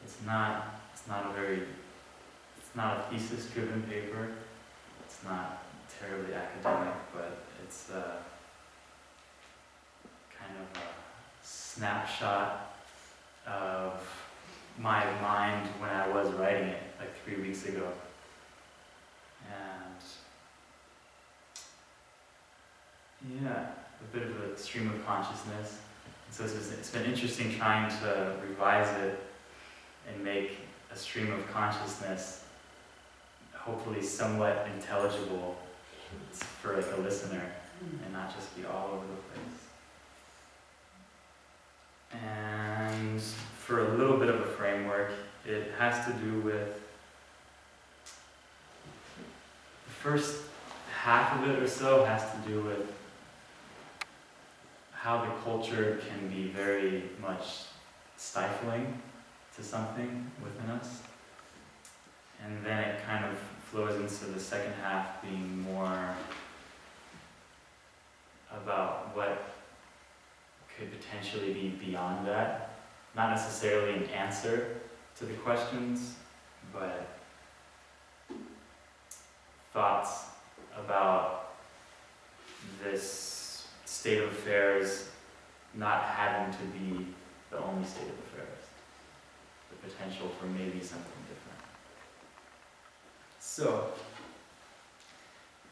It's not a thesis-driven paper. It's not terribly academic, but it's kind of a snapshot of my mind when I was writing it, like 3 weeks ago. And yeah, a bit of a stream of consciousness. And so it's been interesting trying to revise it and make a stream of consciousness hopefully somewhat intelligible for like a listener and not just be all over the place. And for a little bit of a framework, it has to do with the first half of it or so has to do with how the culture can be very much stifling to something within us. And then it kind of flows into the second half being more about what could potentially be beyond that. Not necessarily an answer to the questions, but thoughts about this state of affairs not having to be the only state of affairs. The potential for maybe something different. So,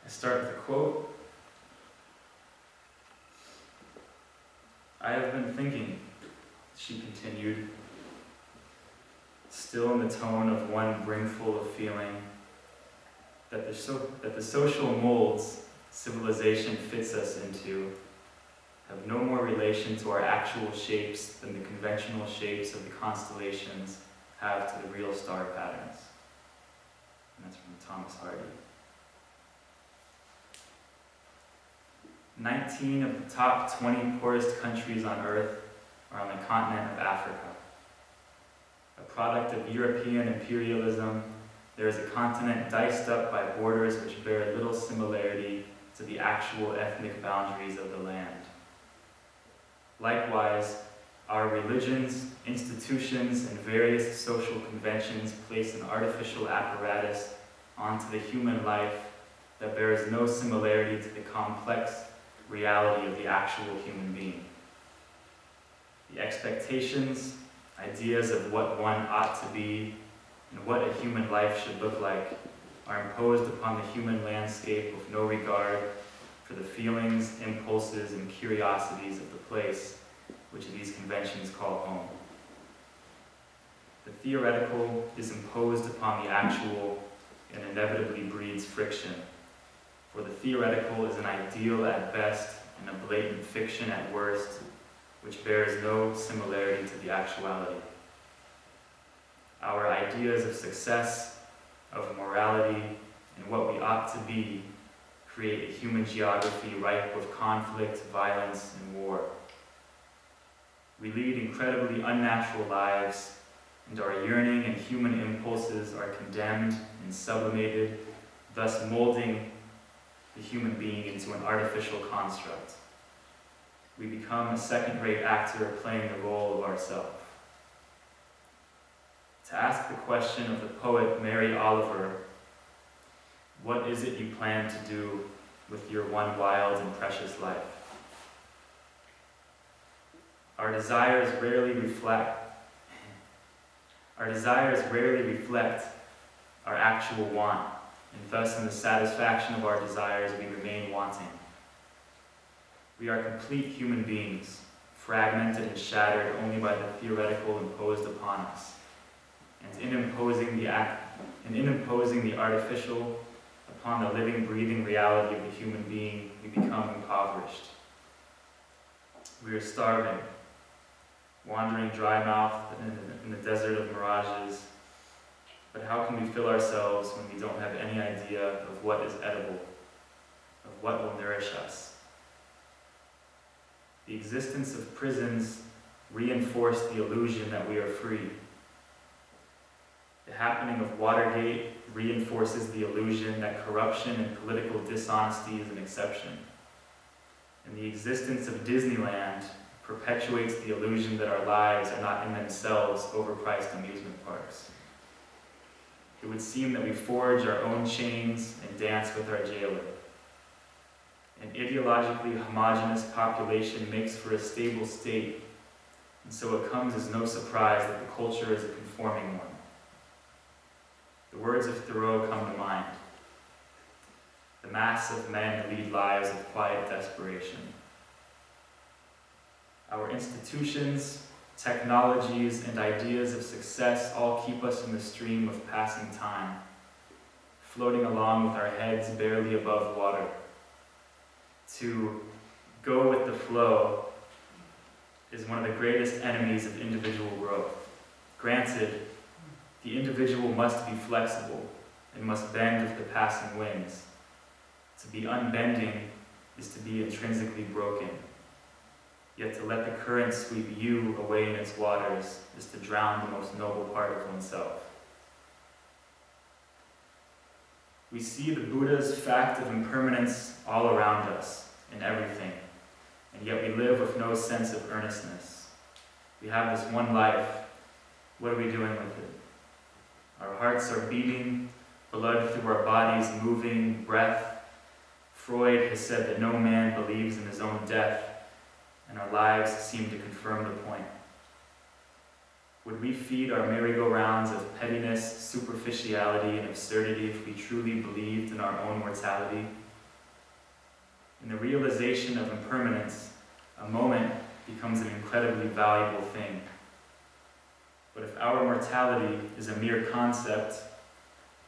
I start with a quote. "I have been thinking," she continued, still in the tone of one brimful of feeling, that the social molds civilization fits us into have no more relation to our actual shapes than the conventional shapes of the constellations have to the real star patterns. And that's from Thomas Hardy. 19 of the top 20 poorest countries on Earth are on the continent of Africa. A product of European imperialism, there is a continent diced up by borders which bear little similarity to the actual ethnic boundaries of the land. Likewise, our religions, institutions, and various social conventions place an artificial apparatus onto the human life that bears no similarity to the complex reality of the actual human being. The expectations, ideas of what one ought to be, and what a human life should look like are imposed upon the human landscape with no regard for the feelings, impulses, and curiosities of the place which these conventions call home. The theoretical is imposed upon the actual and inevitably breeds friction, for the theoretical is an ideal at best and a blatant fiction at worst, which bears no similarity to the actuality. Our ideas of success, of morality, and what we ought to be create a human geography ripe with conflict, violence, and war. We lead incredibly unnatural lives, and our yearning and human impulses are condemned and sublimated, thus molding the human being into an artificial construct. We become a second-rate actor playing the role of ourselves. To ask the question of the poet Mary Oliver, what is it you plan to do with your one wild and precious life? Our desires rarely reflect our actual want, and thus in the satisfaction of our desires we remain wanting. We are complete human beings, fragmented and shattered only by the theoretical imposed upon us. And in imposing the artificial upon the living, breathing reality of the human being, we become impoverished. We are starving, wandering dry-mouthed in the desert of mirages. But how can we fill ourselves when we don't have any idea of what is edible, of what will nourish us? The existence of prisons reinforced the illusion that we are free. The happening of Watergate reinforces the illusion that corruption and political dishonesty is an exception. And the existence of Disneyland perpetuates the illusion that our lives are not in themselves overpriced amusement parks. It would seem that we forge our own chains and dance with our jailer. An ideologically homogeneous population makes for a stable state, and so it comes as no surprise that the culture is a conforming one. The words of Thoreau come to mind. The mass of men lead lives of quiet desperation. Our institutions, technologies, and ideas of success all keep us in the stream of passing time, floating along with our heads barely above water. To go with the flow is one of the greatest enemies of individual growth. Granted, the individual must be flexible and must bend with the passing winds. To be unbending is to be intrinsically broken. Yet to let the current sweep you away in its waters is to drown the most noble part of oneself. We see the Buddha's fact of impermanence all around us, in everything, and yet we live with no sense of earnestness. We have this one life. What are we doing with it? Our hearts are beating, blood through our bodies moving, breath. Freud has said that no man believes in his own death, and our lives seem to confirm the point. Would we feed our merry-go-rounds of pettiness, superficiality, and absurdity if we truly believed in our own mortality? In the realization of impermanence, a moment becomes an incredibly valuable thing. But if our mortality is a mere concept,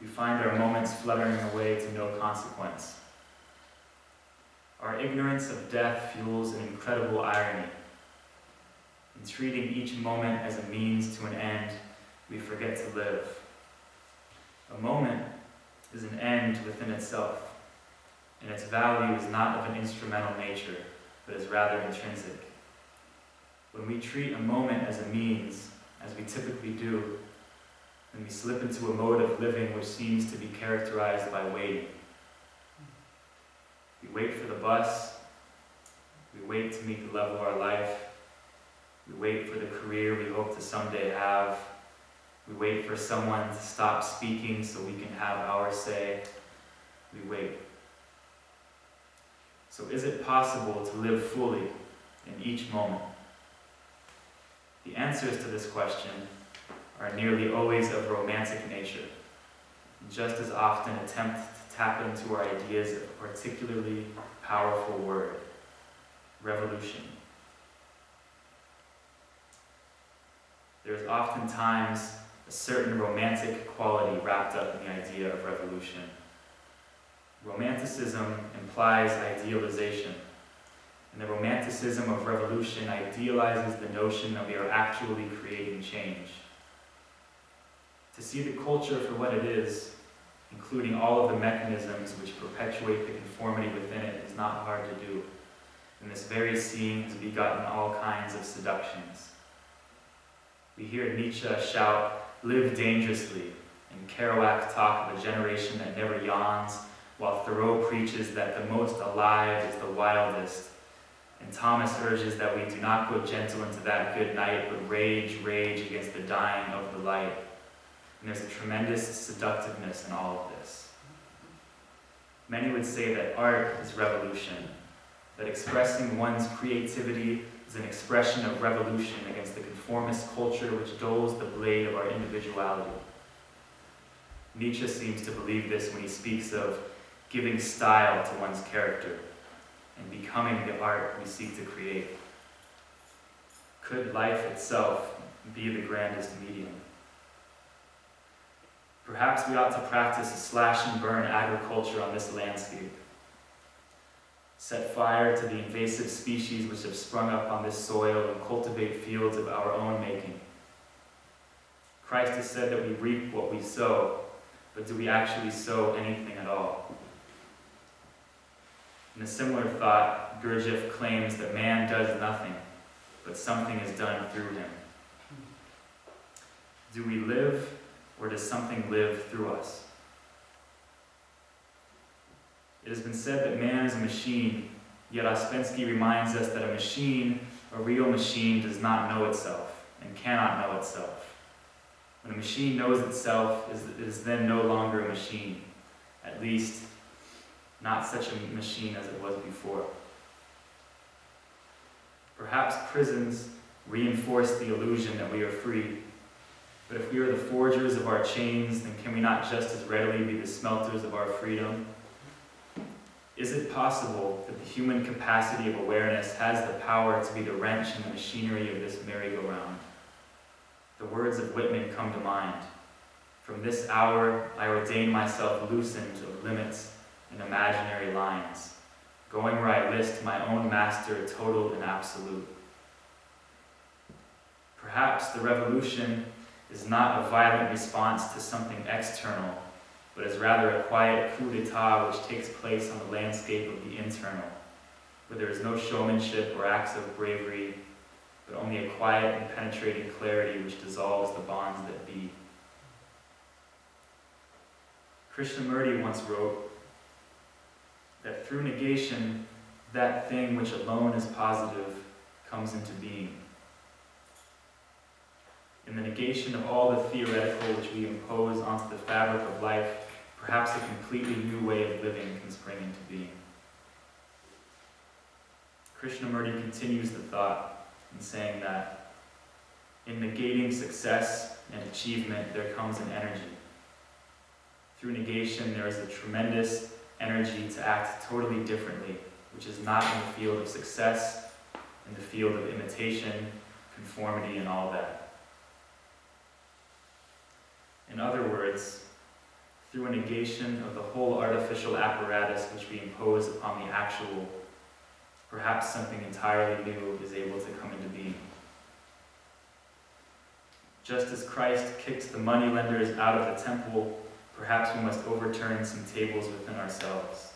we find our moments fluttering away to no consequence. Our ignorance of death fuels an incredible irony. In treating each moment as a means to an end, we forget to live. A moment is an end within itself, and its value is not of an instrumental nature, but is rather intrinsic. When we treat a moment as a means, as we typically do, then we slip into a mode of living which seems to be characterized by waiting. We wait for the bus, we wait to meet the level of our life, we wait for the career we hope to someday have, we wait for someone to stop speaking so we can have our say, we wait. So is it possible to live fully in each moment? The answers to this question are nearly always of romantic nature, and just as often attempt to tap into our ideas of a particularly powerful word, revolution. There is oftentimes a certain romantic quality wrapped up in the idea of revolution. Romanticism implies idealization, and the romanticism of revolution idealizes the notion that we are actually creating change. To see the culture for what it is, including all of the mechanisms which perpetuate the conformity within it, is not hard to do, and this very seeing has begotten all kinds of seductions. We hear Nietzsche shout, "Live dangerously," and Kerouac talk of a generation that never yawns, while Thoreau preaches that the most alive is the wildest, and Thomas urges that we do not go gentle into that good night, but rage against the dying of the light. And there's a tremendous seductiveness in all of this. Many would say that art is revolution, that expressing one's creativity is an expression of revolution against the conformist culture which dulls the blade of our individuality. Nietzsche seems to believe this when he speaks of giving style to one's character and becoming the art we seek to create. Could life itself be the grandest medium? Perhaps we ought to practice a slash and burn agriculture on this landscape. Set fire to the invasive species which have sprung up on this soil and cultivate fields of our own making. Christ has said that we reap what we sow, but do we actually sow anything at all? In a similar thought, Gurdjieff claims that man does nothing, but something is done through him. Do we live, or does something live through us? It has been said that man is a machine, yet Ouspensky reminds us that a machine, a real machine does not know itself and cannot know itself. When a machine knows itself, it is then no longer a machine, at least not such a machine as it was before. Perhaps prisons reinforce the illusion that we are free, but if we are the forgers of our chains, then can we not just as readily be the smelters of our freedom? Is it possible that the human capacity of awareness has the power to be the wrench in the machinery of this merry-go-round? The words of Whitman come to mind. From this hour, I ordain myself loosened of limits and imaginary lines, going where I list my own master, total and absolute. Perhaps the revolution is not a violent response to something external, but is rather a quiet coup d'etat which takes place on the landscape of the internal, where there is no showmanship or acts of bravery, but only a quiet and penetrating clarity which dissolves the bonds that be. Krishnamurti once wrote that through negation, that thing which alone is positive comes into being. In the negation of all the theoretical which we impose onto the fabric of life, perhaps a completely new way of living can spring into being. Krishnamurti continues the thought in saying that in negating success and achievement, there comes an energy. Through negation, there is a tremendous energy to act totally differently, which is not in the field of success, in the field of imitation, conformity, and all that. In other words, through a negation of the whole artificial apparatus which we impose upon the actual, perhaps something entirely new is able to come into being. Just as Christ kicked the moneylenders out of the temple, perhaps we must overturn some tables within ourselves.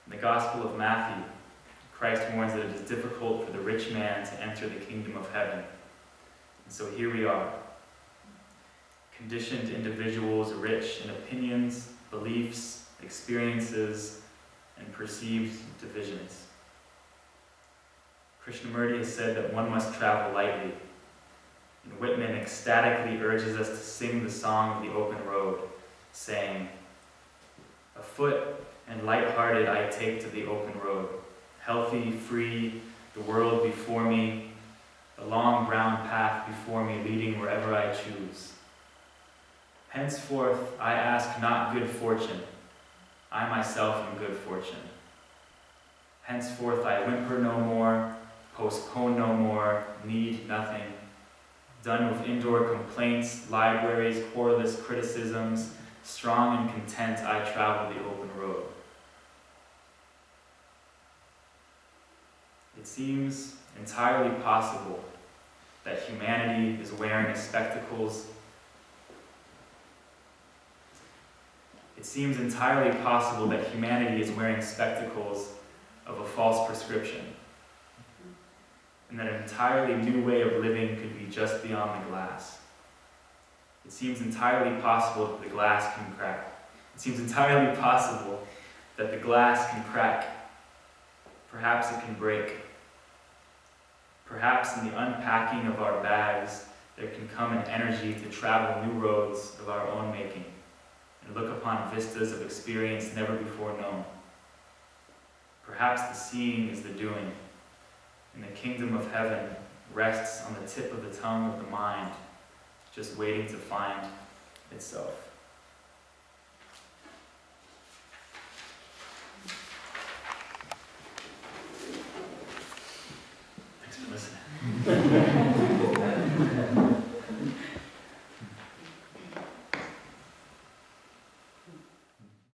In the Gospel of Matthew, Christ warns that it is difficult for the rich man to enter the kingdom of heaven. And so here we are, conditioned individuals rich in opinions, beliefs, experiences, and perceived divisions. Krishnamurti has said that one must travel lightly, and Whitman ecstatically urges us to sing the song of the open road, saying, "Afoot and light-hearted I take to the open road, healthy, free, the world before me, the long brown path before me leading wherever I choose. Henceforth I ask not good fortune, I myself am good fortune. Henceforth I whimper no more, postpone no more, need nothing. Done with indoor complaints, libraries, querulous criticisms, strong and content I travel the open road." It seems entirely possible that humanity is wearing spectacles. It seems entirely possible that humanity is wearing spectacles of a false prescription, and that an entirely new way of living could be just beyond the glass. It seems entirely possible that the glass can crack. It seems entirely possible that the glass can crack. Perhaps it can break. Perhaps in the unpacking of our bags, there can come an energy to travel new roads of our own making and look upon vistas of experience never before known. Perhaps the seeing is the doing, and the kingdom of heaven rests on the tip of the tongue of the mind, just waiting to find itself. Thanks for listening.